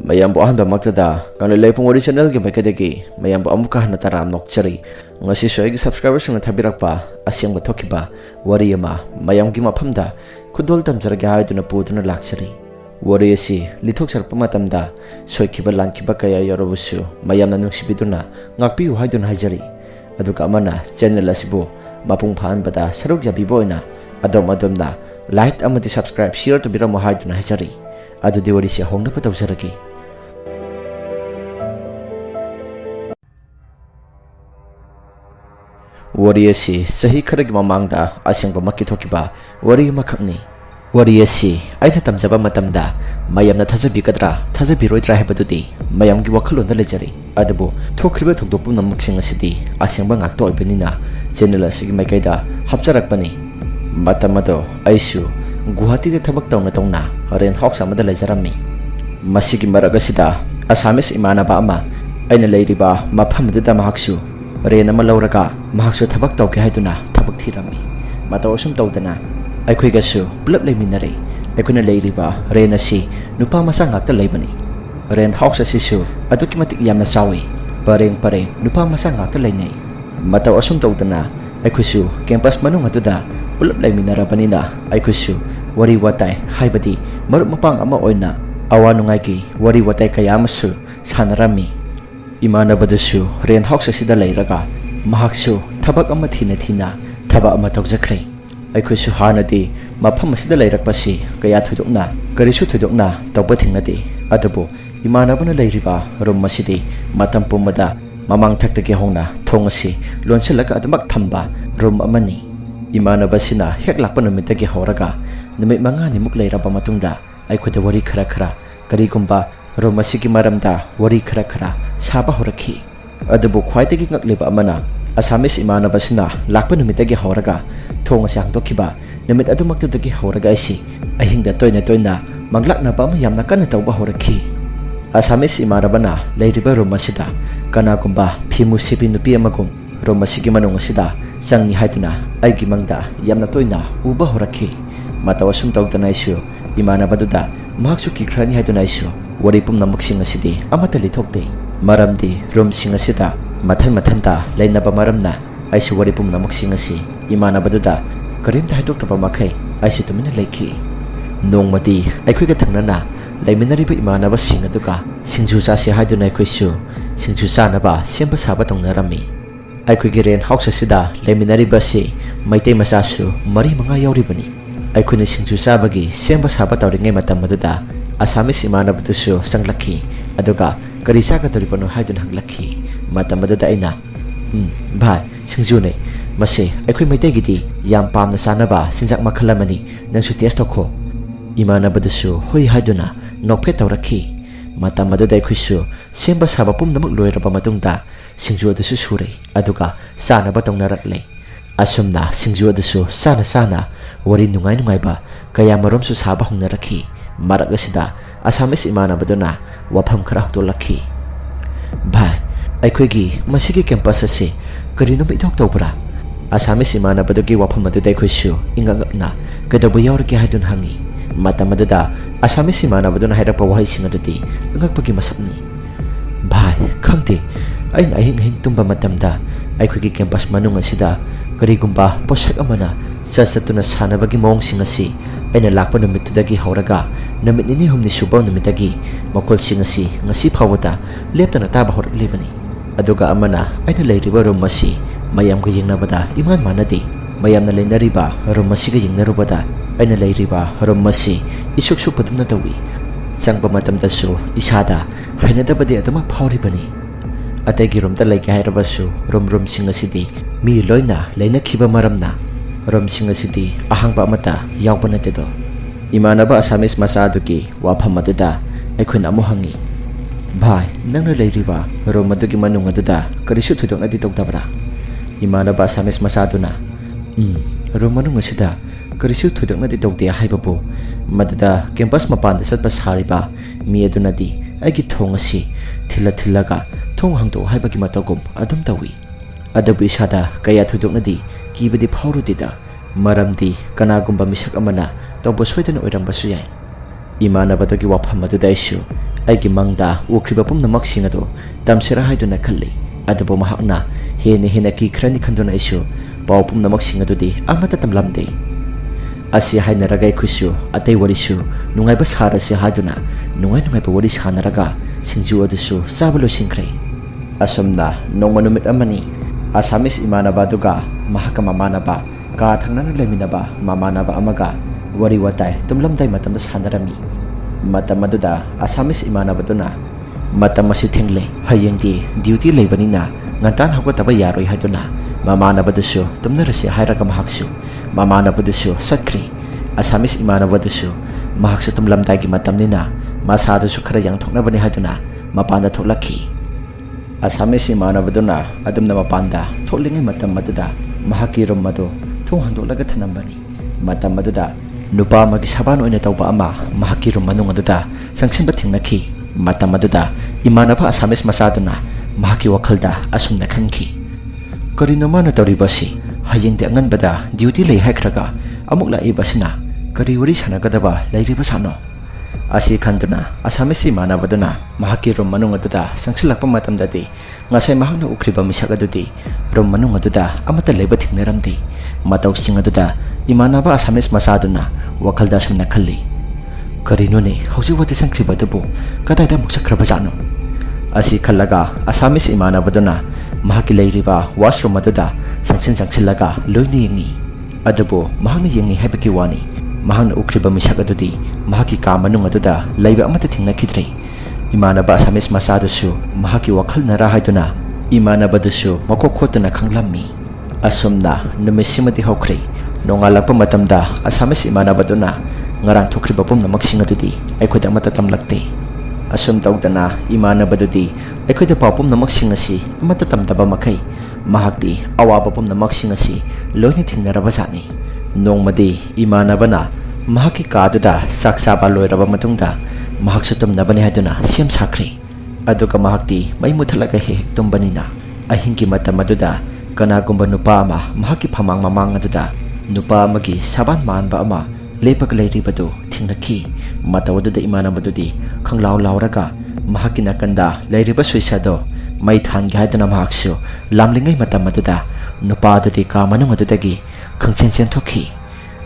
mayam bo handa maktada kang leipung original ge maikadagi mayam bo amuka hana taram nokchari ngasi soigi subscribers ng thabirakpa asyang bathokiba wari ama mayam gi maphamda khudol tamjarage haiduna puduna lakchari wari asi lithok sarpa matamda soikiba langkiba kaya yorobusu mayamna nungsibiduna ngakpiu haiduna hajari aduka amana channel asibu mapung phan bada saruk yabiboina adomna like amati subscribe share to bira haiduna hajari adu diwali si hongna patawsaragi wari asi sahi kharagi mamangda asyang bamaki thokiba wari makhakni wari asi aina tamjaba matamda mayamna thajabikadra thajabiroidra hebadudi mayamgi wakhalonda lejari adabu thokriba thokdopum namuksing asidi asyangba ngakto oibenina channel asigi maikaida hapcharakpani matamado aisu guhati de thabak tawna ren hawk samada lejarami masigi maragasida asamis imanaba ama aina leiriba maphamdada mahaksu ren ama lauraka mahaksu thabak tawke haiduna thabak thirami matawsum tawdana aikhoigasu pulap leiminare aikuna leiriba ren asi nupa masa ngakta leibani ren hawk asisu aduki matik yamna sawi pareng nupa masa ngakta leinai matawsum tawdana aikhusu campus manung atuda pulap leiminarabanina aikhusu wari watai haibadi marup mapang ama oina awanungai ki wari watai kaya masu sanarami imana badasu ren hawk asida leiraga mahaksu thabak ama thina thaba ama tawjakre aikhusu hanadi mafam asida leirakpasi kaya thudokna karisu thudokna tawba thingnati adabu imana bana leiriba rum masidi matam pumada mamang thaktage hongna thongasi lonselaka adamak thamba rum amani imana basina hek lakpa numitagi horaga numit manga nimuk leiraba matungda aikhuda wari khara karigumba romasigi maramda wari khara saba horakhi adabu khwaitagi ngakleba amana asamis imana basina lakpa numitagi horaga thonga sang dokiba numit adumaktudagi horaga isi ahingda toina manglakna ba yamna kana tawba horakhi asamis imana bana leiriba romasida kana gumba phimu sibi nupi amagum romasigi manung asida sangni haiduna aigi mangda yamna toina uba horakhi matawasum tawdana isu imana baduda mahaksu kikhrani haiduna isu wari pum namuksing asidi amata lithokte maramdi rum sing asida mathan leinaba maramna aisu wari pum namuksing asi imana baduda karimta haidok taba makhai aisu tumina leikhi nongmadi aikhoiga thangnana leiminariba imana ba sing aduka singju sasi haiduna aikhoisu singju sanaba semba saba tongnarami aikhoigi ren hawk asida leiminariba si maitei masasu mari manga yauribani aikhoina singju sabagi semba saba tawringai matam maduda asamis imana butusu sanglakhi aduga karisa ka toripano haidun hanglakhi matam maduda aina bhai singju ne mase aikhoi maitai gidi yam pamna sanaba sinjak makhalamani nangsu test thokho imana butusu hoi haiduna nokpe tawrakhi matam maduda aikhoisu semba saba pum namak loiraba matungda singju adusu sure aduga sanaba tongnarakle asumna singju adusu sana wari nungai ba kaya maromsu saba hongnarakhi marak asida asamis imana baduna wafam khara hotolakhi bhai aikhoigi masigi campus ase karino bithok tawbra asamis imana badugi wafam adu dai khoisu ingangna kadabu yaurki haidun hangi matamada asamis imana baduna hairapa wahai singadati ngakpagi masakni bhai khangte ain ahing tumba matamda aikhoigi campus manung asida karigumba posak amana satuna sanabagi mawng singasi aina lakpa numitudagi horaga namit nini humni subaw numitagi makol singasi ngasi phawada leptana taba horaklibani aduga amana aina leiriba room masi mayam ga yengnabada iman manadi mayamna leinariba room masi ga yengnarubada aina leiriba room masi isuk padumna tawi sangba matamdasu isada hainadabadi adama phawribani ategi room ta laiki hairabasu room singasidi mi loina leina khiba maramna rom singasidi ahangba mata yawbana tedo imanaba asamis masaduki wafam aduda aikhoina amu hangi bhai nangna leiriba rom adugi manung aduda karisu thudokna di toktabra imanaba asamis masaduna rom manung asida karisu thudokna di tokde haibabu maduda campus mapanda satpa sariba mi aduna di aigi thongasi thillaga thong hangto haibagi matagum adum tawi adabu isada kaya thudokna di kibadi phawrudida maramdi kanagumba misak amana tawbo soidana oirambasu yai imana badagi wafam adudaisu ꯑꯩꯒꯤ ꯃꯪꯗ ꯎꯈ꯭ꯔꯤꯕ ꯄꯨꯝꯅꯃꯛꯁꯤꯡ ꯑꯗꯨ ꯇꯝꯁꯤꯔꯥ ꯍꯥꯏꯗꯨꯅ ꯈꯜꯂꯤ ꯑꯗꯨꯕꯨ ꯃꯍꯥꯛꯅ ꯍꯦꯟꯅ ꯀꯤꯈ꯭ꯔꯅꯤ ꯈꯟꯗꯨꯅ ꯑꯩꯁꯨ ꯄꯥꯎ ꯄꯨꯝꯅꯃꯛꯁꯤꯡ ꯑꯗꯨꯗꯤ ꯑꯃꯠꯇ ꯇꯝꯂꯝꯗꯦ ꯑꯁꯤ ꯍꯥꯏꯅꯔꯒ ꯑꯩꯈꯣꯏꯁꯨ ꯑꯇꯩ ꯋꯥꯔꯤꯁꯨ ꯅꯨꯡꯉꯥꯏꯕ ꯁꯥꯔꯁꯤ ꯍꯥꯏꯗꯨꯅ ꯅꯨꯡꯉꯥꯏꯕ ꯋꯥꯔꯤ ꯁꯥꯅꯔꯒ ꯁꯤꯡꯖꯨ ꯑꯗꯨꯁꯨ ꯆꯥꯕ ꯂꯣꯏꯁꯤꯟꯈ꯭ꯔꯦ ꯑꯁꯨꯝꯅ ꯅꯣꯡꯃ ꯅꯨꯃꯤꯠ ꯑꯃꯅꯤ ꯑꯁꯥꯃꯤꯁ ꯏꯃꯥꯟꯅꯕ ꯑꯗꯨꯒ ꯃꯍꯥꯛꯀ ꯃꯃꯥꯟꯅꯕ ꯀꯥ ꯊꯪꯅꯅ ꯂꯩꯃꯤꯟꯅꯕ ꯃꯃꯥꯟꯅꯕ ꯑꯃꯒ ꯋꯥꯔꯤ ꯋꯥꯇꯥꯏ ꯇꯨꯝꯂꯝꯗꯥꯏ ꯃꯇꯝꯗ ꯁꯥꯅꯔꯝꯃꯤ ꯃꯇꯝ ꯑꯗꯨꯗ ꯑꯁꯥꯃꯤꯁ ꯏꯃꯥꯟꯅꯕꯗꯨꯅ ꯃꯇꯝ ꯑꯁꯤ ꯊꯦꯡꯂꯦ ꯍꯌꯦꯡꯗꯤ ꯗ꯭ꯌꯨꯇꯤ ꯂꯩꯕꯅꯤꯅ ꯉꯟꯇꯥꯅ ꯍꯧꯒꯠꯇꯕ ꯌꯥꯔꯣꯏ ꯍꯥꯏꯗꯨꯅ ꯃꯃꯥꯟꯅꯕꯗꯨꯁꯨ ꯇꯨꯝꯅꯔꯁꯤ ꯍꯥꯏꯔꯒ ꯃꯍꯥꯛꯁꯨ ꯃꯃꯥꯟꯅꯕꯗꯨꯁꯨ ꯆꯠꯈ꯭ꯔꯦ ꯑꯁꯥꯃꯤꯁ ꯏꯃꯥꯟꯅꯕꯗꯨꯁꯨ ꯃꯍꯥꯛꯁꯨ ꯇꯨꯝꯂꯝꯗꯥꯏꯒꯤ ꯃꯇꯝꯅꯤꯅ ꯃꯁꯥꯗꯨꯁꯨ ꯈꯔ ꯌꯥꯡꯊꯣꯛꯅꯕꯅꯤ ꯍꯥꯏꯗꯨꯅ ꯃꯄꯥꯟꯗ ꯊꯣꯛꯂꯛꯈꯤ ꯑꯁꯥꯃꯤꯁ ꯏꯃꯥꯟꯅꯕꯗꯨꯅ ꯑꯗꯨꯝꯅ ꯃꯄꯥꯟꯗ ꯊꯣꯛꯂꯤꯉꯩ ꯃꯇꯝ ꯑꯗꯨꯗ ꯃꯍꯥꯛꯀꯤ ꯔꯨꯝ ꯑꯗꯨ ꯊꯣꯡ ꯍꯥꯡꯗꯣꯛꯂꯒ ꯊꯅꯝꯕꯅꯤ ꯃꯇꯝ ꯑꯗꯨꯗ ꯅꯨꯄꯥ ꯑꯃꯒꯤ ꯁꯕꯥꯟ ꯑꯣꯏꯅ ꯇꯧꯕ ꯑꯃ ꯃꯍꯥꯛꯀꯤ ꯔꯨꯝ ꯃꯅꯨꯡ ꯑꯗꯨꯗ ꯆꯪꯁꯤꯟꯕ ꯊꯦꯡꯅꯈꯤ ꯃꯇꯝ ꯑꯗꯨꯗ ꯏꯃꯥꯟꯅꯕ ꯑꯁꯥꯃꯤꯁ ꯃꯆꯥꯗꯨꯅ ꯃꯍꯥꯛꯀꯤ ꯋꯥꯈꯜꯗ ꯑꯁꯨꯝꯅ ꯈꯟꯈꯤ ꯀꯔꯤꯅꯣ ꯃꯥꯅ ꯇꯧꯔꯤꯕꯁꯤ ꯍꯌꯦꯡꯗꯤ ꯑꯉꯟꯕꯗ ꯗ꯭ꯌꯨꯇꯤ ꯂꯩ ꯍꯥꯏꯈ꯭ꯔꯒ ꯑꯃꯨꯛ ꯂꯥꯛꯏꯕꯁꯤꯅ ꯀꯔꯤ ꯋꯥꯔꯤ ꯁꯥꯟꯅꯒꯗꯕ ꯂꯩꯔꯤꯕꯖꯥꯠꯅꯣ ꯑꯁꯤ ꯈꯟꯗꯨꯅ ꯑꯁꯥꯃꯤꯁ ꯏꯃꯥꯟꯅꯕꯗꯨꯅ ꯃꯍꯥꯛꯀꯤ ꯔꯨꯝ ꯃꯅꯨꯡ ꯑꯗꯨꯗ ꯆꯪꯁꯤꯜꯂꯛꯄ ꯃꯇꯝꯗꯗꯤ ꯉꯁꯥꯏ ꯃꯍꯥꯛꯅ ꯎꯈ꯭ꯔꯤꯕ ꯃꯤꯁꯛ ꯑꯗꯨꯗꯤ ꯔꯨꯝ ꯃꯅꯨꯡ ꯑꯗꯨꯗ ꯑꯃꯠꯇ ꯂꯩꯕ ꯊꯦꯡꯅꯔꯝꯗꯦ ꯃꯇꯧꯁꯤꯡ ꯑꯗꯨꯗ ꯏꯃꯥꯟꯅꯕ ꯑꯁꯥꯃꯤꯁ ꯃꯆꯥꯗꯨꯅ ꯋꯥꯈꯜꯗ ꯑꯁꯨꯝꯅ ꯈꯜꯂꯤ ꯀꯔꯤꯅꯣꯅꯦ ꯍꯧꯖꯤꯛ ꯋꯥꯇꯤ ꯆꯪꯈ꯭ꯔꯤꯕꯗꯨꯕꯨ ꯀꯗꯥꯏꯗ ꯑꯃꯨꯛ ꯆꯠꯈ꯭ꯔꯕꯖꯥꯠꯅꯣ ꯑꯁꯤ ꯈꯜꯂꯒ ꯑꯁꯥꯃꯤꯁ ꯏꯃꯥꯟꯅꯕꯗꯨꯅ ꯃꯍꯥꯛꯀꯤ ꯂꯩꯔꯤꯕ ꯋꯥꯁꯔꯨꯝ ꯑꯗꯨꯗ ꯆꯪꯁꯤꯜꯂꯒ ꯂꯣꯏꯅ ꯌꯦꯡꯉꯤ ꯑꯗꯨꯕꯨ ꯃꯍꯥꯛꯅ ꯌꯦꯡꯉꯤ ꯍꯥꯏꯕꯒꯤ ꯋꯥꯅꯤ ꯃꯍꯥꯛꯅ ꯎꯈ꯭ꯔꯤꯕ ꯃꯤꯁꯛ ꯑꯗꯨꯗꯤ ꯃꯍꯥꯛꯀꯤ ꯀꯥ ꯃꯅꯨꯡ ꯑꯗꯨꯗ ꯂꯩꯕ ꯑꯃꯠꯇ ꯊꯦꯡꯅꯈꯤꯗ꯭ꯔꯦ ꯏꯃꯥꯟꯅꯕ ꯑꯁꯥꯃꯤꯁ ꯃꯆꯥꯗꯨꯁꯨ ꯃꯍꯥꯛꯀꯤ ꯋꯥꯈꯜꯅꯔꯥ ꯍꯥꯏꯗꯨꯅ ꯏꯃꯥꯟꯅꯕꯗꯨꯁꯨ ꯃꯀꯣꯛ ꯈꯣꯠꯇꯨꯅ ꯈꯪꯂꯝꯃꯤ ꯑꯁꯨꯝꯅ ꯅꯨꯃꯤꯠꯁꯤꯃꯗꯤ ꯍꯧꯈ꯭ꯔꯦ ꯅꯣꯡꯉꯥꯜꯂꯛꯄ ꯃꯇꯝꯗ ꯑꯁꯥꯃꯤꯁ ꯏꯃꯥꯟꯅꯕꯗꯨꯅ ꯉꯔꯥꯡ ꯊꯣꯛꯈ꯭ꯔꯤꯕ ꯄꯨꯝꯅꯃꯛꯁꯤꯡ ꯑꯗꯨꯗꯤ ꯑꯩꯈꯣꯏꯗ ꯑꯃꯠꯇ ꯇꯝꯂꯛꯇꯦ ꯑꯁꯨꯝ ꯇꯧꯗꯅ ꯏꯃꯥꯟꯅꯕꯗꯨꯗꯤ ꯑꯩꯈꯣꯏꯗ ꯄꯥꯎ ꯄꯨꯝꯅꯃꯛꯁꯤꯡ ꯑꯁꯤ ꯑꯃꯠꯇ ꯇꯝꯗꯕ ꯃꯈꯩ ꯃꯍꯥꯛꯇꯤ ꯑꯋꯥꯕ ꯄꯨꯝꯅꯃꯛꯁꯤꯡ ꯑꯁꯤ ꯂꯣꯏꯅ ꯊꯦꯡꯅꯔꯕꯖꯥꯠꯅꯤ ꯅꯣꯡꯃꯗꯤ ꯏꯃꯥꯟꯅꯕꯅ ꯃꯍꯥꯛꯀꯤ ꯀꯥꯗꯨꯗ ꯆꯥꯛ ꯆꯥꯕ ꯂꯣꯏꯔꯕ ꯃꯇꯨꯡꯗ ꯃꯍꯥꯛꯁꯨ ꯇꯨꯝꯅꯕꯅꯤ ꯍꯥꯏꯗꯨꯅ ꯁꯦꯝ ꯁꯥꯈ꯭ꯔꯦ ꯑꯗꯨꯒ ꯃꯍꯥꯛꯇꯤ ꯃꯩ ꯃꯨꯊꯠꯂꯒ ꯍꯦꯛ ꯇꯨꯝꯕꯅꯤꯅ ꯑꯍꯤꯡꯒꯤ ꯃꯇꯝ ꯑꯗꯨꯗ ꯀꯅꯥꯒꯨꯝꯕ ꯅꯨꯄꯥ ꯑꯃ ꯃꯍꯥꯛꯀꯤ ꯐꯃꯥꯡ ꯃꯃꯥꯡ ꯑꯗꯨꯗ ꯅꯨꯄꯥ ꯑꯃꯒꯤ ꯁꯕꯥꯟ ꯃꯥꯟꯕ ꯑꯃ ꯂꯦꯞꯄꯒ ꯂꯩꯔꯤꯕꯗꯨ ꯊꯦꯡꯅꯈꯤ ꯃꯇꯧ ꯑꯗꯨꯗ ꯏꯃꯥꯟꯅꯕꯗꯨꯗꯤ ꯈꯪꯂꯥꯎ ꯂꯥꯎꯔꯒ ꯃꯍꯥꯛꯀꯤ ꯅꯥꯀꯟꯗ ꯂꯩꯔꯤꯕ ꯁ꯭ꯋꯤꯆ ꯑꯗꯨ ꯃꯩ ꯊꯥꯟꯒꯦ ꯍꯥꯏꯗꯨꯅ ꯃꯍꯥꯛꯁꯨ ꯂꯥꯝꯂꯤꯉꯩ ꯃꯇꯝ ꯑꯗꯨꯗ ꯅꯨꯄꯥ ꯑꯗꯨꯗꯤ ꯀꯥ ꯃꯅꯨꯡ ꯑꯗꯨꯗꯒꯤ ꯈꯪꯆꯦꯟ ꯆꯦꯟꯊꯣꯛꯈꯤ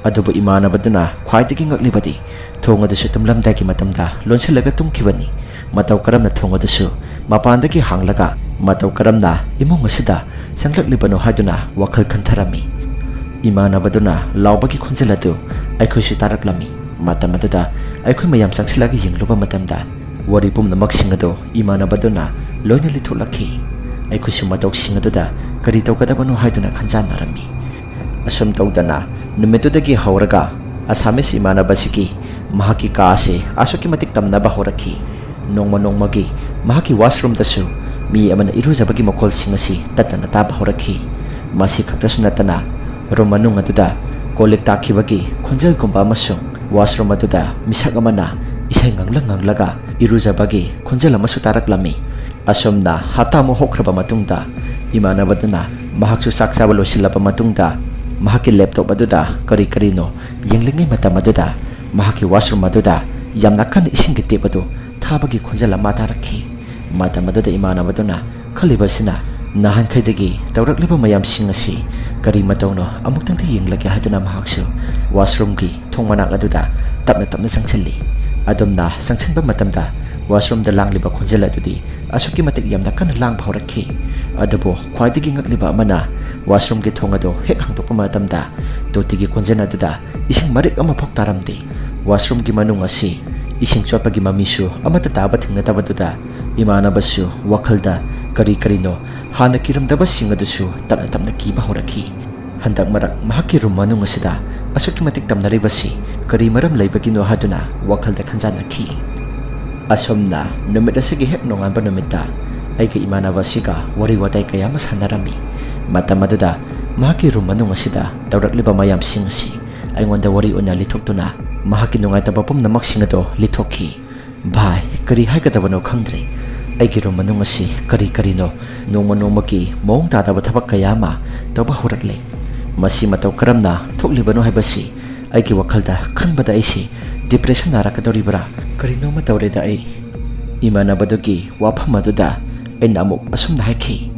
ꯑꯗꯨꯕꯨ ꯏꯃꯥꯟꯅꯕꯗꯨꯅ ꯈ꯭ꯋꯥꯏꯗꯒꯤ ꯉꯛꯂꯤꯕꯗꯤ ꯊꯣꯡ ꯑꯗꯨꯁꯨ ꯇꯨꯝꯂꯝꯗꯥꯏꯒꯤ ꯃꯇꯝꯗ ꯂꯣꯟꯁꯤꯜꯂꯒ ꯇꯨꯝꯈꯤꯕꯅꯤ ꯃꯇꯧ ꯀꯔꯝꯅ ꯊꯣꯡ ꯑꯗꯨꯁꯨ ꯃꯄꯥꯟꯗꯒꯤ ꯍꯥꯡꯂꯒ ꯃꯇꯧ ꯀꯔꯝꯅ ꯏꯃꯨꯡ ꯑꯁꯤꯗ ꯆꯪꯂꯛꯂꯤꯕꯅꯣ ꯍꯥꯏꯗꯨꯅ ꯋꯥꯈꯜ ꯈꯟꯊꯔꯝꯃꯤ ꯏꯃꯥꯟꯅꯕꯗꯨꯅ ꯂꯥꯎꯕꯒꯤ ꯈꯣꯟꯖꯦꯜ ꯑꯗꯨ ꯑꯩꯈꯣꯏꯁꯨ ꯇꯥꯔꯛꯂꯝꯃꯤ ꯃꯇꯝ ꯑꯗꯨꯗ ꯑꯩꯈꯣꯏ ꯃꯌꯥꯝ ꯆꯪꯁꯤꯜꯂꯒ ꯌꯦꯡꯂꯨꯕ ꯃꯇꯝꯗ ꯋꯥꯔꯤ ꯄꯨꯝꯅꯃꯛꯁꯤꯡ ꯑꯗꯨ ꯏꯃꯥꯟꯅꯕꯗꯨꯅ ꯂꯣꯏꯅ ꯂꯤꯊꯣꯛꯂꯛꯈꯤ ꯑꯩꯈꯣꯏꯁꯨ ꯃꯇꯧꯁꯤꯡ ꯑꯗꯨꯗ ꯀꯔꯤ ꯇꯧꯒꯗꯕꯅꯣ ꯍꯥꯏꯗꯨꯅ ꯈꯟꯖꯥꯟꯅꯔꯝꯃꯤ ꯑꯁꯨꯝ ꯇꯧꯗꯅ ꯅꯨꯃꯤꯠꯇꯨꯗꯒꯤ ꯍꯧꯔꯒ ꯑꯁꯥꯃꯤꯁ ꯏꯃꯥꯟꯅꯕꯁꯤꯒꯤ ꯃꯍꯥꯛꯀꯤ ꯀꯥ ꯑꯁꯤ ꯑꯁꯨꯛꯀꯤ ꯃꯇꯤꯛ ꯇꯝꯅꯕ ꯍꯧꯔꯛꯈꯤ ꯅꯣꯡꯃ ꯅꯣꯡꯃꯒꯤ ꯃꯍꯥꯛꯀꯤ ꯋꯥꯁꯔꯨꯝꯗꯁꯨ ꯃꯤ ꯑꯃꯅ ꯏꯔꯨꯖꯕꯒꯤ ꯃꯈꯣꯜꯁꯤꯡ ꯑꯁꯤ ꯇꯠꯇꯅ ꯇꯥꯕ ꯍꯧꯔꯛꯈꯤ ꯃꯁꯤ ꯈꯛꯇꯁꯨ ꯅꯠꯇꯅ ꯔꯨꯝ ꯃꯅꯨꯡ ꯑꯗꯨꯗ ꯀꯣꯜꯂꯤꯛ ꯇꯥꯈꯤꯕꯒꯤ ꯈꯣꯟꯖꯦꯜꯒꯨꯝꯕ ꯑꯃꯁꯨꯡ ꯋꯥꯁꯔꯨꯝ ꯑꯗꯨꯗ ꯃꯤꯁꯛ ꯑꯃꯅ ꯏꯁꯩ ꯉꯪꯂꯒ ꯏꯔꯨꯖꯕꯒꯤ ꯈꯣꯟꯖꯦꯜ ꯑꯃꯁꯨ ꯇꯥꯔꯛꯂꯝꯃꯤ ꯑꯁꯨꯝꯅ ꯍꯞꯇꯥꯃꯨꯛ ꯍꯧꯈ꯭ꯔꯕ ꯃꯇꯨꯡꯗ ꯏꯃꯥꯟꯅꯕꯗꯨꯅ ꯃꯍꯥꯛꯁꯨ ꯆꯥꯛ ꯆꯥꯕ ꯂꯣꯏꯁꯤꯜꯂꯕ ꯃꯇꯨꯡꯗ ꯃꯍꯥꯛꯀꯤ ꯂꯦꯞꯇꯣꯞ ꯑꯗꯨꯗ ꯀꯔꯤꯅꯣ ꯌꯦꯡꯂꯤꯉꯩ ꯃꯇꯝ ꯑꯗꯨꯗ ꯃꯍꯥꯛꯀꯤ ꯋꯥꯁꯔꯨꯝ ꯑꯗꯨꯗ ꯌꯥꯝꯅ ꯀꯟꯅ ꯏꯁꯤꯡꯒꯤ ꯇꯦꯞ ꯑꯗꯨ ꯊꯥꯕꯒꯤ ꯈꯣꯟꯖꯦꯜ ꯑꯃ ꯇꯥꯔꯛꯈꯤ ꯃꯇꯝ ꯑꯗꯨꯗ ꯏꯃꯥꯟꯅꯕꯗꯨꯅ ꯈꯜꯂꯤꯕꯁꯤꯅ ꯅꯍꯥꯟꯈꯩꯗꯒꯤ ꯇꯧꯔꯛꯂꯤꯕ ꯃꯌꯥꯝꯁꯤꯡ ꯑꯁꯤ ꯀꯔꯤ ꯃꯇꯧꯅꯣ ꯑꯃꯨꯛꯇꯪꯗꯤ ꯌꯦꯡꯂꯒꯦ ꯍꯥꯏꯗꯨꯅ ꯃꯍꯥꯛꯁꯨ ꯋꯥꯁꯔꯨꯝꯒꯤ ꯊꯣꯡ ꯃꯅꯥꯛ ꯑꯗꯨꯗ ꯇꯞꯅ ꯆꯪꯁꯤꯜꯂꯤ ꯑꯗꯨꯝꯅ ꯆꯪꯁꯤꯟꯕ ꯃꯇꯝꯗ ꯋꯥꯁꯔꯨꯝꯗ ꯂꯥꯡꯂꯤꯕ ꯈꯣꯟꯖꯦꯜ ꯑꯗꯨꯗꯤ ꯑꯁꯨꯛꯀꯤ ꯃꯇꯤꯛ ꯌꯥꯝꯅ ꯀꯟꯅ ꯂꯥꯡꯕ ꯍꯧꯔꯛꯈꯤ ꯑꯗꯨꯕꯨ ꯈ꯭ꯋꯥꯏꯗꯒꯤ ꯉꯛꯂꯤꯕ ꯑꯃꯅ ꯋꯥꯁꯔꯨꯝꯒꯤ ꯊꯣꯡ ꯑꯗꯨ ꯍꯦꯛ ꯍꯥꯡꯗꯣꯛꯄ ꯃꯇꯝꯗ ꯇꯣꯇꯤꯒꯤ ꯈꯣꯟꯖꯦꯜ ꯑꯗꯨꯗ ꯏꯁꯤꯡ ꯃꯔꯤꯛ ꯑꯃꯐꯥꯎ ꯇꯥꯔꯝꯗꯦ ꯋꯥꯁꯔꯨꯝꯒꯤ ꯃꯅꯨꯡ ꯑꯁꯤ ꯏꯁꯤꯡ ꯆꯣꯠꯄꯒꯤ ꯃꯃꯤꯁꯨ ꯑꯃꯠꯇ ꯇꯥꯕ ꯊꯦꯡꯅꯗꯕꯗꯨꯗ ꯏꯃꯥꯟꯅꯕꯁꯨ ꯋꯥꯈꯜꯗ ꯀꯔꯤꯅꯣ ꯍꯥꯟꯅ ꯀꯤꯔꯝꯗꯕꯁꯤꯡ ꯑꯗꯨꯁꯨ ꯇꯞꯅ ꯀꯤꯕ ꯍꯧꯔꯛꯈꯤ ꯍꯟꯗꯛ ꯃꯔꯛ ꯃꯍꯥꯛꯀꯤ ꯔꯨꯝ ꯃꯅꯨꯡ ꯑꯁꯤꯗ ꯑꯁꯨꯛꯀꯤ ꯃꯇꯤꯛ ꯇꯝꯅꯔꯤꯕꯁꯤ ꯀꯔꯤ ꯃꯔꯝ ꯂꯩꯕꯒꯤꯅꯣ ꯍꯥꯏꯗꯨꯅ ꯋꯥꯈꯜꯗ ꯈꯟꯖꯥꯟꯅꯈꯤ ꯑꯁꯨꯝꯅ ꯅꯨꯃꯤꯠ ꯑꯁꯤꯒꯤ ꯍꯦꯛ ꯅꯣꯡꯉꯥꯟꯕ ꯅꯨꯃꯤꯠꯇ ꯑꯩꯒꯤ ꯏꯃꯥꯟꯅꯕ ꯑꯁꯤꯒ ꯋꯥꯔꯤ ꯋꯥꯇꯥꯏ ꯀꯌꯥ ꯑꯃ ꯁꯥꯟꯅꯔꯝꯃꯤ ꯃꯇꯝ ꯑꯗꯨꯗ ꯃꯍꯥꯛꯀꯤ ꯔꯨꯝ ꯃꯅꯨꯡ ꯑꯁꯤꯗ ꯇꯧꯔꯛꯂꯤꯕ ꯃꯌꯥꯝꯁꯤꯡ ꯑꯁꯤ ꯑꯩꯉꯣꯟꯗ ꯋꯥꯔꯤ ꯑꯣꯏꯅ ꯂꯤꯊꯣꯛꯇꯨꯅ ꯃꯍꯥꯛꯀꯤ ꯅꯨꯡꯉꯥꯏꯇꯕ ꯄꯨꯝꯅꯃꯛꯁꯤꯡ ꯑꯗꯨ ꯂꯤꯊꯣꯛꯈꯤ ꯚꯥꯏ ꯀꯔꯤ ꯍꯥꯏꯒꯗꯕꯅꯣ ꯈꯪꯗ꯭ꯔꯦ ꯑꯩꯒꯤ ꯔꯨꯝ ꯃꯅꯨꯡ ꯑꯁꯤ ꯀꯔꯤꯅꯣ ꯅꯣꯡꯃ ꯅꯣꯡꯃꯒꯤ ꯃꯑꯣꯡ ꯇꯥꯗꯕ ꯊꯕꯛ ꯀꯌꯥ ꯑꯃ ꯇꯧꯕ ꯍꯧꯔꯛꯂꯦ ꯃꯁꯤ ꯃꯇꯧ ꯀꯔꯝꯅ ꯊꯣꯛꯂꯤꯕꯅꯣ ꯍꯥꯏꯕꯁꯤ ꯑꯩꯒꯤ ꯋꯥꯈꯜꯗ ꯈꯟꯕꯗ ꯑꯩꯁꯤ ꯗꯤꯄ꯭ꯔꯦꯁꯟ ꯅꯥꯔꯛꯀꯗꯧꯔꯤꯕ꯭ꯔꯥ ꯀꯔꯤꯅꯣꯃ ꯇꯧꯔꯦꯗ ꯑꯩ Imanabadagi wafam aduda aina amuk asumna haiki.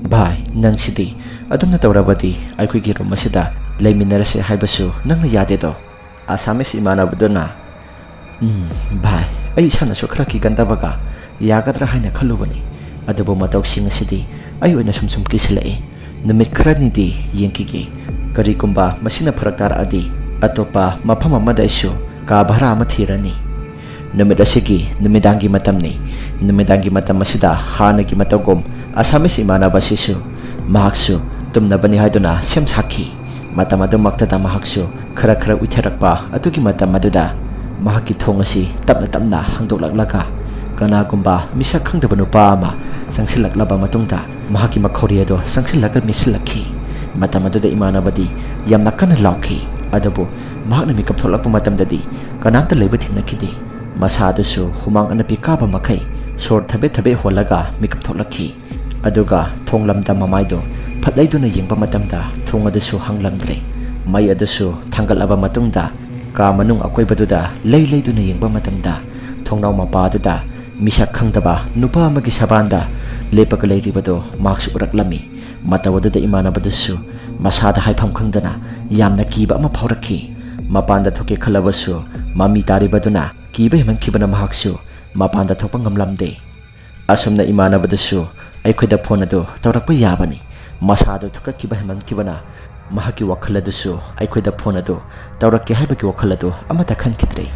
Bhai nangsidi adumna tawrabadi aikuigi room asida leiminarase haibasu nangna yade do. Assamese imanabaduna Bhai ai isanasu khara kigandabaga yagadra haina khalubani adubu matawsing asidi ai oina sumsum kisilai numit kharanidi yengkigi karigumba masina pharaktar adi atopa mafam amada isu ka bhara ama thirani numit asigi numidangi matamni numidangi matam asida hanagi matagom Assamese imanabasisu mahaksu tumnabani haiduna sem sakhi matam adu maktada mahaksu khara khara utherakpa atugi matam aduda mahaki thong asi tapna tapna hangdoklaklaka kanagumba misak khangdaba nupa ama sangsilaklaba matungda mahaki makhori ado sangsilaka misilakhi matam aduda imanabadi yamna kana laukhi adabu mahakna mikap tholakpa matamdadi kanamta leiba thingnakhidi masadasu humang anapi kaba makai sor thabe thabe holaga mikap tholakhi aduga thonglamda mamaido phatlaiduna yengba matamda thong adasu hanglamdre mai adasu thangalaba matungda ka manung akoibaduda leileiduna yengba matamda thongnau mapaduda misak khangdaba nupa amagi sabanda lepaka leiribado marks uraklami matawaduda imanabadasu masada haifam khangdana yamna kiba ama phaurakhi mapanda thoke khalabasu mami taribaduna kiba hemankhibana mahaksu mapanda thokpa ngamlamde asumna imanabadasu aikhoida phone ado tawrakpa yabani masado thukakiba hemankhibana mahaki wakhaladasu aikhoida phone ado tawrakki haibaki wakhalado amata khankidre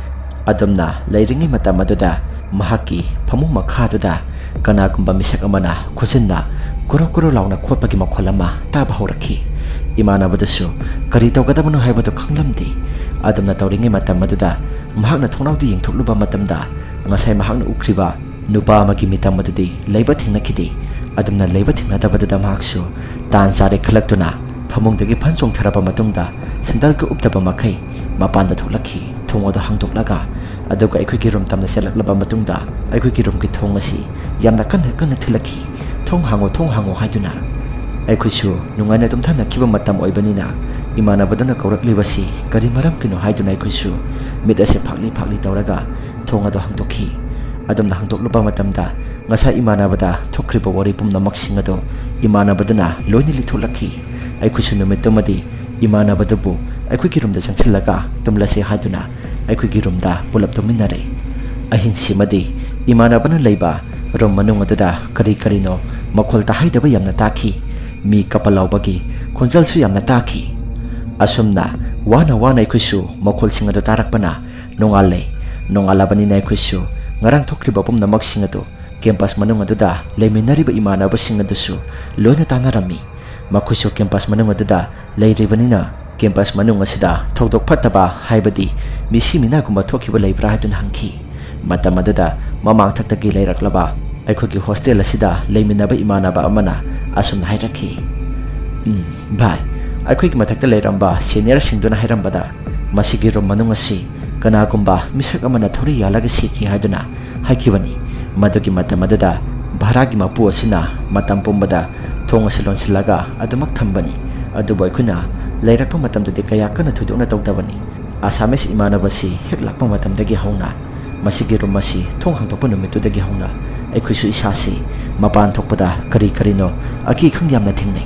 adamna leiringi matamadada mahaki phamung makhaduda kanagumba misak amana khujinna kuro launa khotpagi makholama taba horakhi imanabadasu kari tawgadabano haibado khanglamdi adamna tawringi matamadada mahakna thongnawdi yengthokluba matamda ngasai mahakna ukriba nupa amagi mitamadudi leiba thingnakhidi adamna leiba thingnatabadada mahaksu tanjare khalaktuna phamungdagi phansong tharaba matungda sandal ka uptaba makai mapanda tholakhi thongoda hangdoklaga aduga aikhoigi room tamna selaklaba matungda aikhoigi room ki thong asi yamna kan thilakhi thong hango haiduna aikhoisu nungaina tumthana khiba matam oibanina imanabadana kauraklibasi kari maram kino haiduna aikhoisu mit ase phakli tawraga thong ado hangdokhi adamna hangdokluba matamda ngasa imanabada thokriba wari pumnamak singado imanabadana loini litholakhi aikhoisu numitamadi imanabadabu aikhoigi room da sangsilaga tumlase haiduna aikhoigi room da pulap tuminare ahingsimadi imanabana leiba room manung adada kari no makhol ta haidaba yamna takhi mi kapalaubagi khonjalsu yamna takhi asumna wana aikhoisu makhol singado tarakpana nongalabani na aikhoisu ngarang thokriba pumnamak singado campus manung adada leiminariba imanaba singadusu loina tanarami makhuisu campus manung adada leiribanina campus manung asida thodok phataba haibadi misi mina gumba thokiba leibra hadun hangki matam adada mamang thaktagi leiraklaba aikhogi hostel asida leiminaba imanaba amana asumna hairakhi bhai aikhogi mathakta leiramba senior singduna hairambada masigi rom manung asi kanagumba misak amana thori yalaga sikhi haiduna haikibani madugi matam adada bharagi mapu asina matam pumbada thong asilon silaga adumak thambani aduboy khuna leirakpa matamdadi kaya kana thuduna tawdabani Assamese imanabasi heklakpa matamdagi hauna masigi room asi thong hangtokpa numitudagi hauna aikhoisu isasi mapan thokpada kari no aki khangyamna thingnai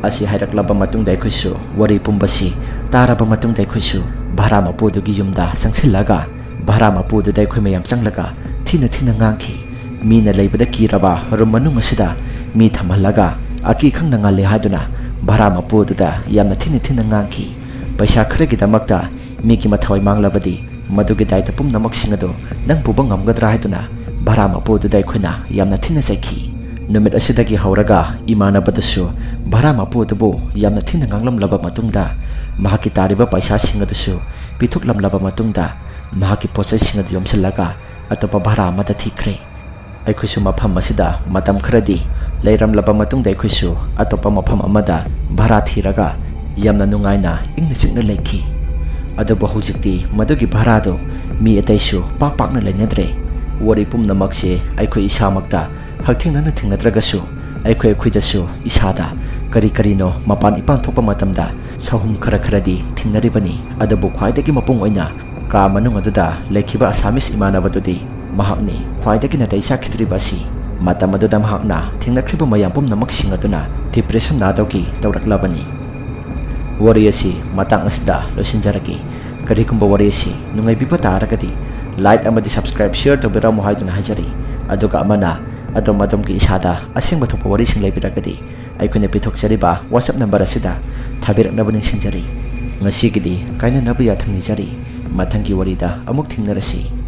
asi hairaklaba matungda aikhoisu wari pumbasi taraba matungda aikhoisu bhara mapudugi yumda sangsilaga bhara mapududa aikhoi mayam changlaga thina ngangki mina leibada kiraba room manung asida mi thamhalaga aki khangna ngale haduna bhara mapududa yamna thina ngangki paisa kharagi damakta miki mathawai manglabadi madugi daita pumnamak singado nang puba ngamgadra haiduna bhara mapududa aikhoina yamna thina saikhi numit asidagi hauraga imanabadasu bhara mapudubu yamna thina nganglamlaba matungda mahaki tariba paisa singadusu pithuklamlaba matungda mahaki pochai singadu yomsilaga atopa bhara amata thikre aikhoisu mafam asida matam kharadi leiramlaba matungda aikhoisu atopa mafam amada bhara thiraga yamna nungaina ingna chikna leikhi adubu hojikti madugi bharado mi ataisu pakna lenyadre wari pumnamakse aikhoi isamakta hakthingna thingnadragasu aikhoi isada kari no mapan ipan thokpa matamda sahum kharadi thingnaribani adubu khwaidagi mapung oina ka manung aduda lekhiba Assamese imanabadudi ꯃꯍꯥꯛꯅꯤ ꯈ꯭ꯋꯥꯏꯗꯒꯤ ꯅꯥꯇꯩ ꯆꯥꯈꯤꯗ꯭ꯔꯤꯕ ꯑꯁꯤ ꯃꯇꯝ ꯑꯗꯨꯗ ꯃꯍꯥꯛꯅ ꯊꯦꯡꯅꯈ꯭ꯔꯤꯕ ꯃꯌꯥꯝ ꯄꯨꯝꯅꯃꯛꯁꯤꯡ ꯑꯗꯨꯅ depression ꯅꯥꯗꯧꯒꯤ ꯇꯧꯔꯛꯂꯕꯅꯤ꯫ ꯋꯥꯔꯤ ꯑꯁꯤ ꯃꯇꯥꯡ ꯑꯁꯤꯗ ꯂꯣꯏꯁꯤꯟꯖꯔꯒꯦ꯫ ꯀꯔꯤꯒꯨꯝꯕ ꯋꯥꯔꯤ ꯑꯁꯤ ꯅꯨꯡꯉꯥꯏꯕꯤꯕ ꯇꯥꯔꯒꯗꯤ ꯂꯥꯏꯛ ꯑꯃꯗꯤ ꯁꯕꯁꯀ꯭ꯔꯥꯏꯕ ꯁꯤꯌꯔ ꯇꯧꯕꯤꯔꯝꯃꯨ ꯍꯥꯏꯗꯨꯅ ꯍꯥꯏꯖꯔꯤ꯫ ꯑꯗꯨꯒ ꯑꯃꯅ ꯑꯗꯣꯝꯒꯤ ꯏꯁꯥꯗ ꯑꯁꯦꯡꯕ ꯊꯣꯛꯄ ꯋꯥꯔꯤꯁꯤꯡ ꯂꯩꯕꯤꯔꯒꯗꯤ ꯑꯩꯈꯣꯏꯅ ꯄꯤꯊꯣꯛꯆꯔꯤꯕ WhatsApp ꯅꯝꯕꯔ ꯑꯁꯤꯗ ꯊꯥꯕꯤꯔꯛꯅꯕ ꯅꯤꯡꯁꯤꯡꯖꯔꯤ꯫ ꯉꯁꯤꯒꯤꯗꯤ ꯀꯥꯏꯅꯅꯕ ꯌꯥꯊꯪ ꯅꯤꯖꯔꯤ꯫ ꯃꯊꯪꯒꯤ ꯋꯥꯔꯤꯗ ꯑꯃꯨꯛ ꯊꯦꯡꯅꯔꯁꯤ꯫